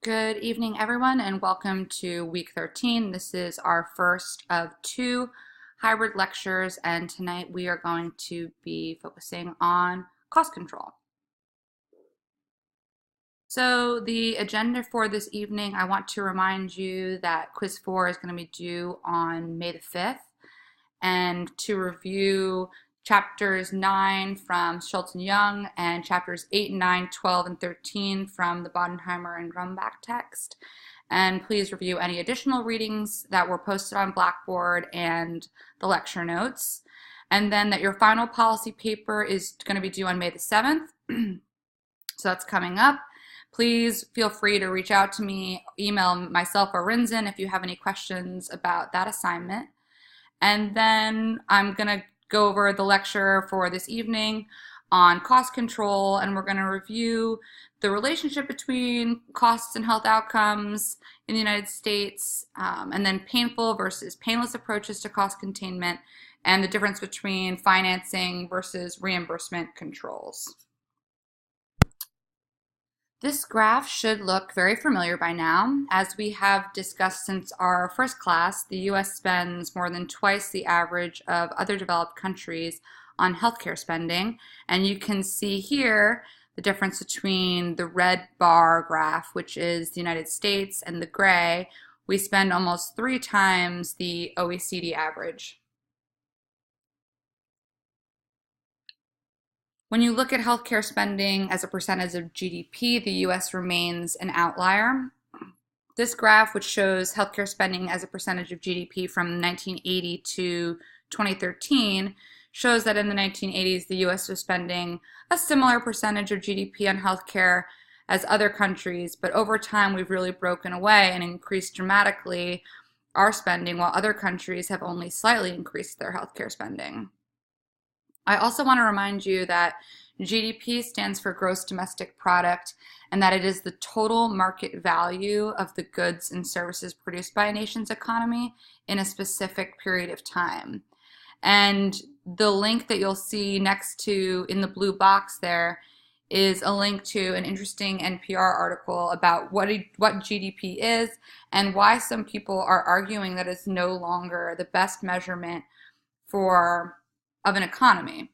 Good evening, everyone, and welcome to week 13. This is our first of two hybrid lectures, and tonight we are going to be focusing on cost control. So the agenda for this evening, I want to remind you that quiz 4 is going to be due on May the 5th, and to review chapters 9 from Schultz and Young and chapters 8 and 9, 12 and 13 from the Bodenheimer and Grumbach text. And please review any additional readings that were posted on Blackboard and the lecture notes. And then that your final policy paper is going to be due on May the 7th. So that's coming up. Please feel free to reach out to me, email myself or Rinzin if you have any questions about that assignment. And then I'm going to go over the lecture for this evening on cost control, and we're going to review the relationship between costs and health outcomes in the United States, and then painful versus painless approaches to cost containment, and the difference between financing versus reimbursement controls. This graph should look very familiar by now. As we have discussed since our first class, the US spends more than twice the average of other developed countries on healthcare spending. And you can see here the difference between the red bar graph, which is the United States, and the gray. We spend almost 3 times the OECD average. When you look at healthcare spending as a percentage of GDP, the US remains an outlier. This graph, which shows healthcare spending as a percentage of GDP from 1980 to 2013, shows that in the 1980s, the US was spending a similar percentage of GDP on healthcare as other countries, but over time, we've really broken away and increased dramatically our spending, while other countries have only slightly increased their healthcare spending. I also want to remind you that GDP stands for gross domestic product, and that it is the total market value of the goods and services produced by a nation's economy in a specific period of time. And the link that you'll see next to in the blue box there is a link to an interesting NPR article about what GDP is and why some people are arguing that it's no longer the best measurement of an economy.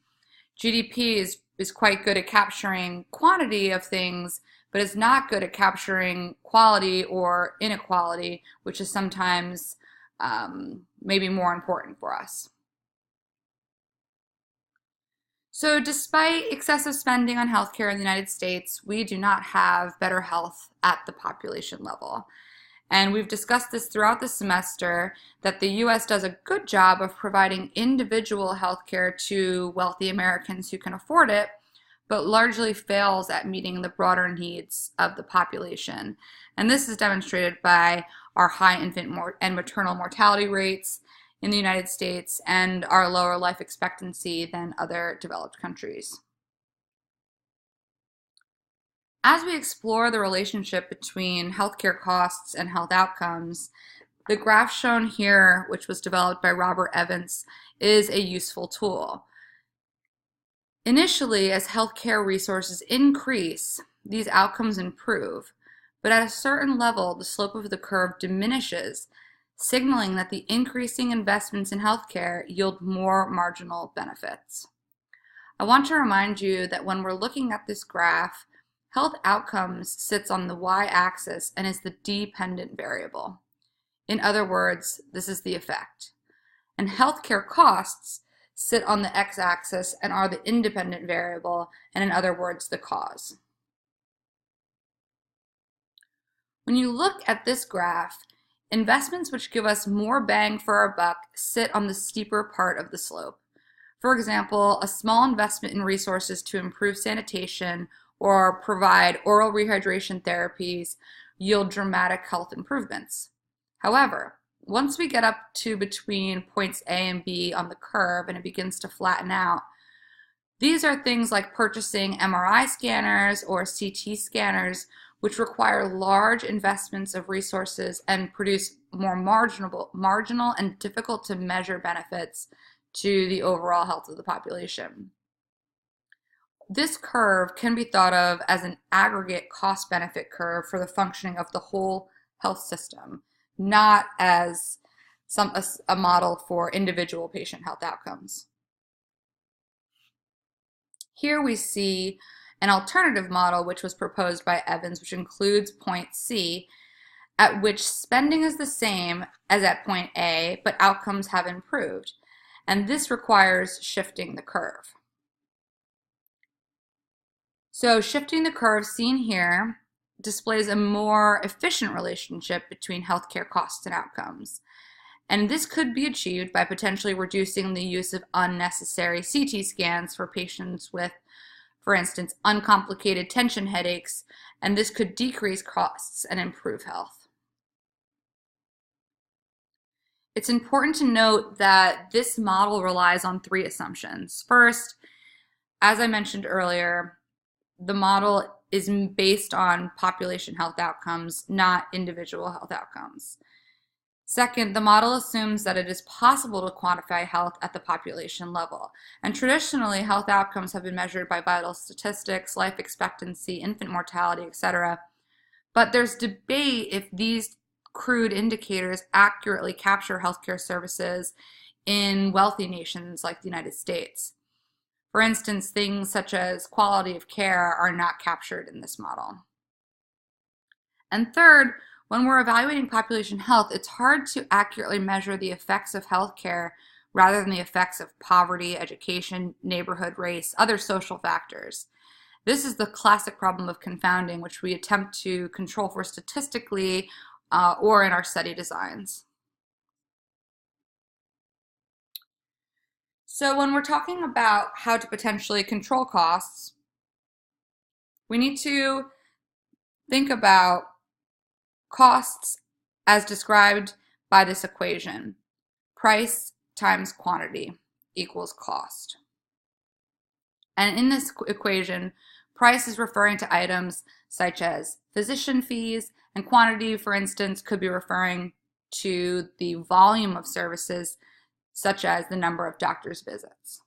GDP is quite good at capturing quantity of things, but is not good at capturing quality or inequality, which is sometimes maybe more important for us. So despite excessive spending on healthcare in the United States, we do not have better health at the population level. And we've discussed this throughout the semester, that the US does a good job of providing individual health care to wealthy Americans who can afford it, but largely fails at meeting the broader needs of the population. And this is demonstrated by our high infant and maternal mortality rates in the United States and our lower life expectancy than other developed countries. As we explore the relationship between healthcare costs and health outcomes, the graph shown here, which was developed by Robert Evans, is a useful tool. Initially, as healthcare resources increase, these outcomes improve, but at a certain level, the slope of the curve diminishes, signaling that the increasing investments in healthcare yield more marginal benefits. I want to remind you that when we're looking at this graph, health outcomes sits on the y-axis and is the dependent variable. In other words, this is the effect. And healthcare costs sit on the x-axis and are the independent variable, and in other words, the cause. When you look at this graph, investments which give us more bang for our buck sit on the steeper part of the slope. For example, a small investment in resources to improve sanitation or provide oral rehydration therapies yield dramatic health improvements. However, once we get up to between points A and B on the curve and it begins to flatten out, these are things like purchasing MRI scanners or CT scanners, which require large investments of resources and produce more marginal and difficult to measure benefits to the overall health of the population. This curve can be thought of as an aggregate cost-benefit curve for the functioning of the whole health system, not as a model for individual patient health outcomes. Here we see an alternative model which was proposed by Evans, which includes point C, at which spending is the same as at point A, but outcomes have improved. And this requires shifting the curve. So shifting the curve seen here displays a more efficient relationship between healthcare costs and outcomes. And this could be achieved by potentially reducing the use of unnecessary CT scans for patients with, for instance, uncomplicated tension headaches, and this could decrease costs and improve health. It's important to note that this model relies on three assumptions. First, as I mentioned earlier, the model is based on population health outcomes, not individual health outcomes. Second, the model assumes that it is possible to quantify health at the population level. And traditionally, health outcomes have been measured by vital statistics, life expectancy, infant mortality, etc. But there's debate if these crude indicators accurately capture healthcare services in wealthy nations like the United States. For instance, things such as quality of care are not captured in this model. And third, when we're evaluating population health, it's hard to accurately measure the effects of healthcare rather than the effects of poverty, education, neighborhood, race, other social factors. This is the classic problem of confounding, which we attempt to control for statistically or in our study designs. So when we're talking about how to potentially control costs, we need to think about costs as described by this equation. Price times quantity equals cost. And in this equation, price is referring to items such as physician fees, and quantity, for instance, could be referring to the volume of services such as the number of doctor's visits.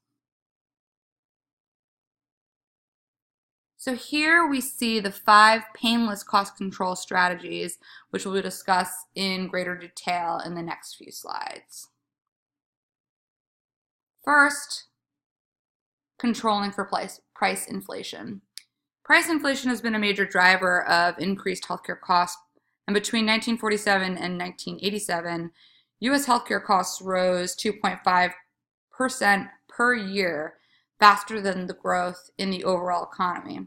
So here we see the 5 painless cost control strategies, which we'll discuss in greater detail in the next few slides. First, controlling for price inflation. Price inflation has been a major driver of increased healthcare costs, and between 1947 and 1987, U.S. healthcare costs rose 2.5% per year, faster than the growth in the overall economy.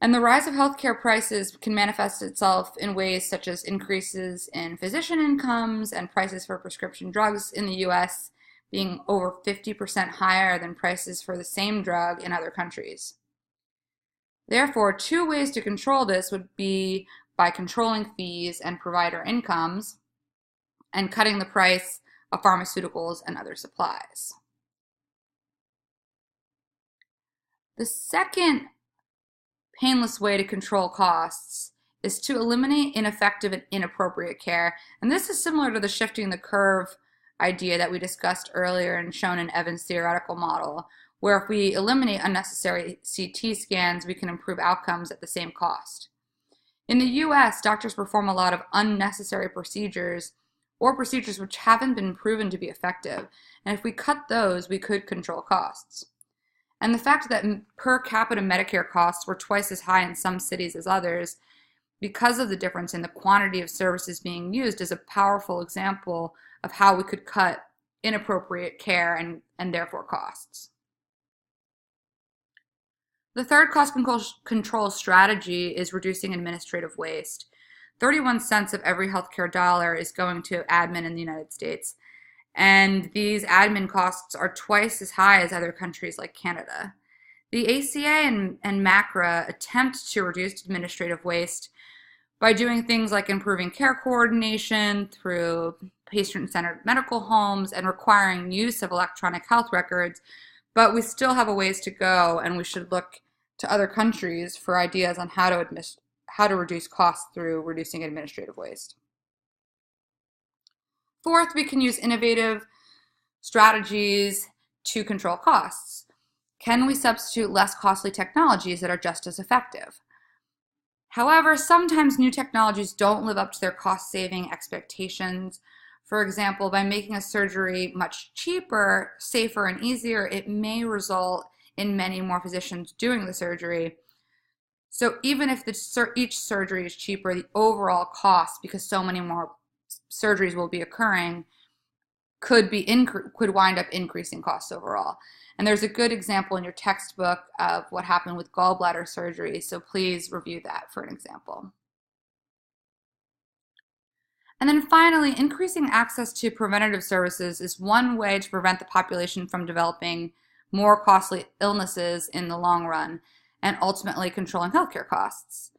And the rise of healthcare prices can manifest itself in ways such as increases in physician incomes and prices for prescription drugs in the U.S. being over 50% higher than prices for the same drug in other countries. Therefore, 2 ways to control this would be by controlling fees and provider incomes, and cutting the price of pharmaceuticals and other supplies. The second painless way to control costs is to eliminate ineffective and inappropriate care. And this is similar to the shifting the curve idea that we discussed earlier and shown in Evans' theoretical model, where if we eliminate unnecessary CT scans, we can improve outcomes at the same cost. In the US, doctors perform a lot of unnecessary procedures or procedures which haven't been proven to be effective. And if we cut those, we could control costs. And the fact that per capita Medicare costs were twice as high in some cities as others, because of the difference in the quantity of services being used, is a powerful example of how we could cut inappropriate care and therefore costs. The third cost control strategy is reducing administrative waste. 31 cents of every healthcare dollar is going to admin in the United States, and these admin costs are twice as high as other countries like Canada. The ACA and MACRA attempt to reduce administrative waste by doing things like improving care coordination through patient-centered medical homes and requiring use of electronic health records, but we still have a ways to go, and we should look to other countries for ideas on how to reduce costs through reducing administrative waste. Fourth, we can use innovative strategies to control costs. Can we substitute less costly technologies that are just as effective? However, sometimes new technologies don't live up to their cost-saving expectations. For example, by making a surgery much cheaper, safer, and easier, it may result in many more physicians doing the surgery. So even if each surgery is cheaper, the overall cost, because so many more surgeries will be occurring, could wind up increasing costs overall. And there's a good example in your textbook of what happened with gallbladder surgery, so please review that for an example. And then finally, increasing access to preventative services is one way to prevent the population from developing more costly illnesses in the long run and ultimately controlling healthcare costs.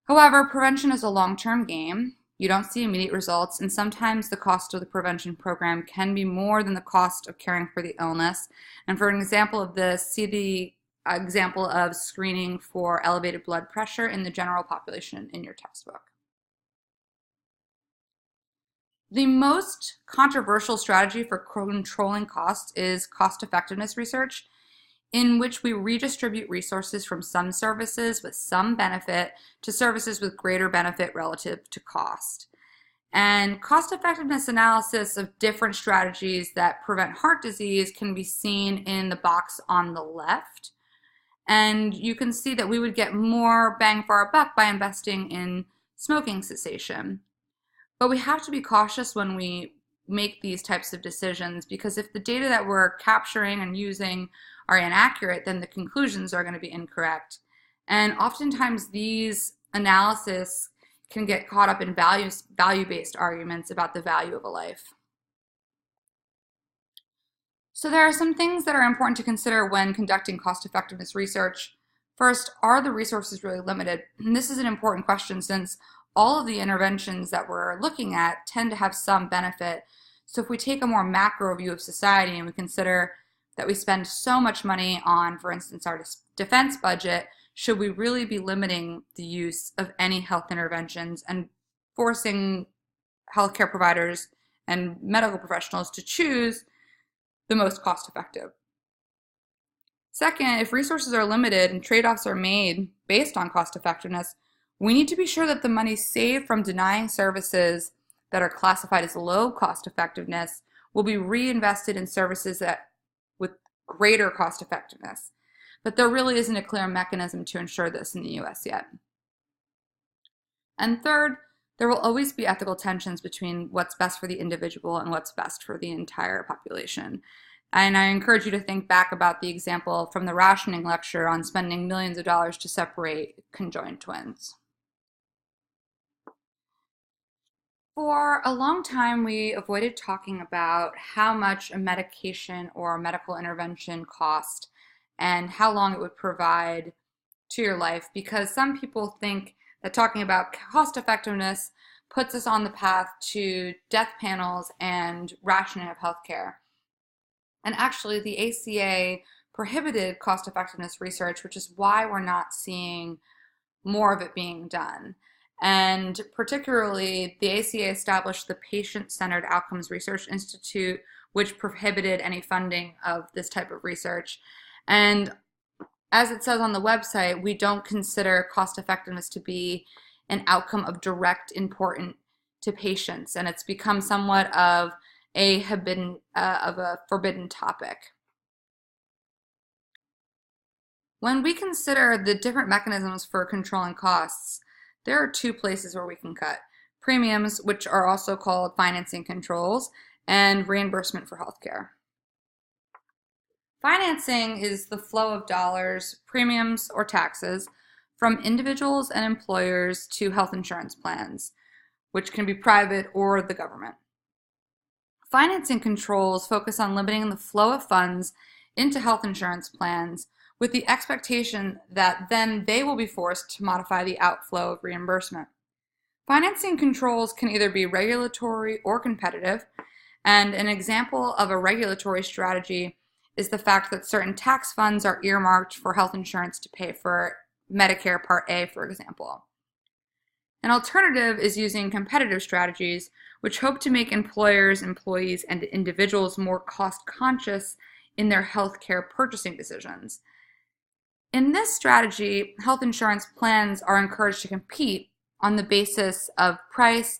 However, prevention is a long-term game. You don't see immediate results, and sometimes the cost of the prevention program can be more than the cost of caring for the illness. And for an example of this, see the example of screening for elevated blood pressure in the general population in your textbook. The most controversial strategy for controlling costs is cost-effectiveness research, in which we redistribute resources from some services with some benefit to services with greater benefit relative to cost. And cost-effectiveness analysis of different strategies that prevent heart disease can be seen in the box on the left. And you can see that we would get more bang for our buck by investing in smoking cessation. But we have to be cautious when we make these types of decisions, because if the data that we're capturing and using are inaccurate, then the conclusions are going to be incorrect. And oftentimes these analyses can get caught up in value-based arguments about the value of a life. So there are some things that are important to consider when conducting cost-effectiveness research. First, are the resources really limited? And this is an important question, since all of the interventions that we're looking at tend to have some benefit. So if we take a more macro view of society and we consider that we spend so much money on, for instance, our defense budget, should we really be limiting the use of any health interventions and forcing healthcare providers and medical professionals to choose the most cost-effective? Second, if resources are limited and trade-offs are made based on cost-effectiveness, we need to be sure that the money saved from denying services that are classified as low cost-effectiveness will be reinvested in services that with greater cost-effectiveness. But there really isn't a clear mechanism to ensure this in the US yet. And third, there will always be ethical tensions between what's best for the individual and what's best for the entire population. And I encourage you to think back about the example from the rationing lecture on spending millions of dollars to separate conjoined twins. For a long time, we avoided talking about how much a medication or a medical intervention cost and how long it would provide to your life, because some people think that talking about cost effectiveness puts us on the path to death panels and rationing of healthcare. And actually, the ACA prohibited cost effectiveness research, which is why we're not seeing more of it being done. And particularly, the ACA established the Patient-Centered Outcomes Research Institute, which prohibited any funding of this type of research. And as it says on the website, we don't consider cost effectiveness to be an outcome of direct importance to patients, and it's become somewhat of a forbidden topic. When we consider the different mechanisms for controlling costs, there are two places where we can cut: premiums, which are also called financing controls, and reimbursement for healthcare. Financing is the flow of dollars, premiums, or taxes from individuals and employers to health insurance plans, which can be private or the government. Financing controls focus on limiting the flow of funds into health insurance plans with the expectation that then they will be forced to modify the outflow of reimbursement. Financing controls can either be regulatory or competitive, and an example of a regulatory strategy is the fact that certain tax funds are earmarked for health insurance to pay for Medicare Part A, for example. An alternative is using competitive strategies, which hope to make employers, employees, and individuals more cost-conscious in their healthcare purchasing decisions. In this strategy, health insurance plans are encouraged to compete on the basis of price,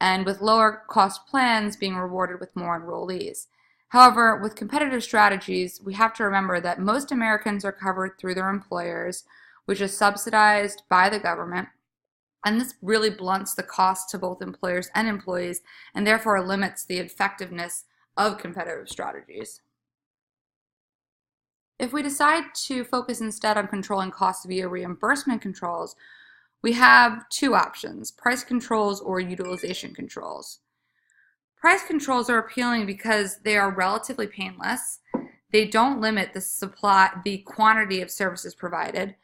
and with lower cost plans being rewarded with more enrollees. However, with competitive strategies, we have to remember that most Americans are covered through their employers, which is subsidized by the government, and this really blunts the cost to both employers and employees, and therefore limits the effectiveness of competitive strategies. If we decide to focus instead on controlling costs via reimbursement controls, we have two options: price controls or utilization controls. Price controls are appealing because they are relatively painless. They don't limit the quantity of services provided,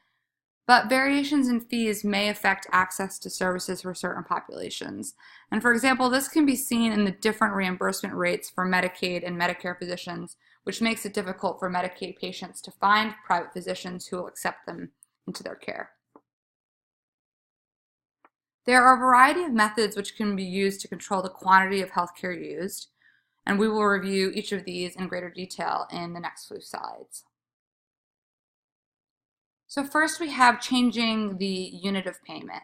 but variations in fees may affect access to services for certain populations. And for example, this can be seen in the different reimbursement rates for Medicaid and Medicare physicians, which makes it difficult for Medicaid patients to find private physicians who will accept them into their care. There are a variety of methods which can be used to control the quantity of healthcare used, and we will review each of these in greater detail in the next few slides. So first we have changing the unit of payment.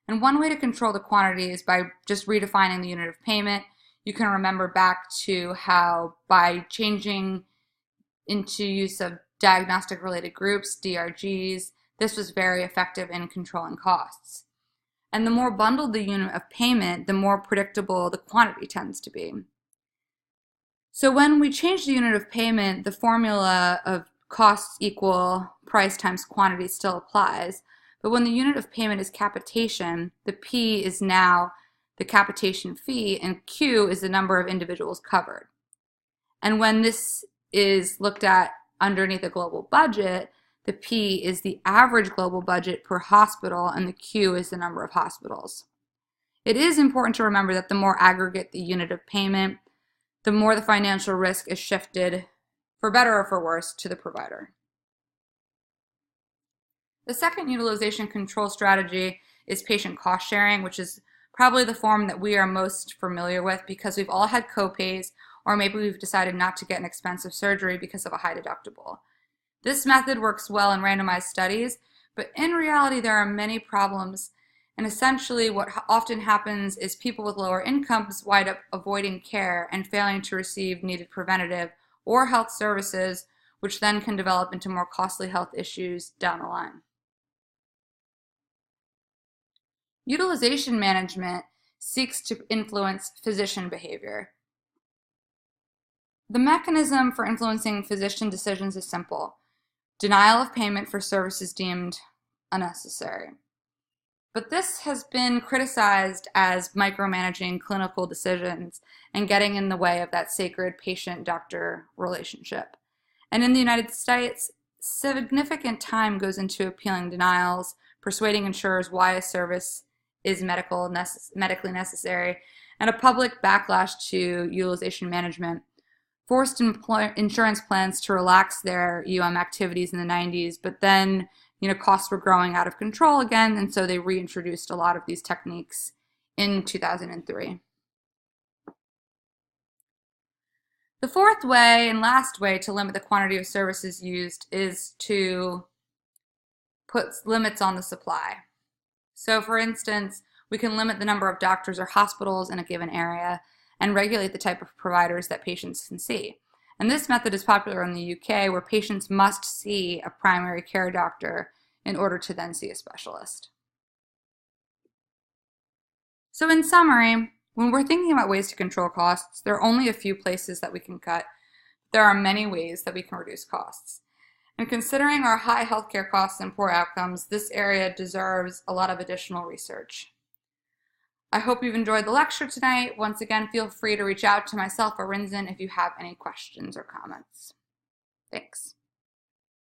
And one way to control the quantity is by just redefining the unit of payment. You can remember back to how by changing into use of diagnostic related groups, DRGs, this was very effective in controlling costs. And the more bundled the unit of payment, the more predictable the quantity tends to be. So when we change the unit of payment, the formula of costs equal price times quantity still applies, but when the unit of payment is capitation, the P is now the capitation fee and Q is the number of individuals covered. And when this is looked at underneath a global budget, the P is the average global budget per hospital and the Q is the number of hospitals. It is important to remember that the more aggregate the unit of payment, the more the financial risk is shifted, for better or for worse, to the provider. The second utilization control strategy is patient cost sharing, which is probably the form that we are most familiar with because we've all had copays, or maybe we've decided not to get an expensive surgery because of a high deductible. This method works well in randomized studies, but in reality there are many problems, and essentially what often happens is people with lower incomes wind up avoiding care and failing to receive needed preventative or health services, which then can develop into more costly health issues down the line. Utilization management seeks to influence physician behavior. The mechanism for influencing physician decisions is simple: denial of payment for services deemed unnecessary. But this has been criticized as micromanaging clinical decisions and getting in the way of that sacred patient-doctor relationship. And in the United States, significant time goes into appealing denials, persuading insurers why a service is medically necessary, and a public backlash to utilization management forced insurance plans to relax their activities in the 90s, but then costs were growing out of control again, and so they reintroduced a lot of these techniques in 2003. The fourth way and last way to limit the quantity of services used is to put limits on the supply. So for instance, we can limit the number of doctors or hospitals in a given area and regulate the type of providers that patients can see. And this method is popular in the UK, where patients must see a primary care doctor in order to then see a specialist. So in summary, when we're thinking about ways to control costs, there are only a few places that we can cut. There are many ways that we can reduce costs. And considering our high healthcare costs and poor outcomes, this area deserves a lot of additional research. I hope you've enjoyed the lecture tonight. Once again, feel free to reach out to myself or Rinzin if you have any questions or comments. Thanks.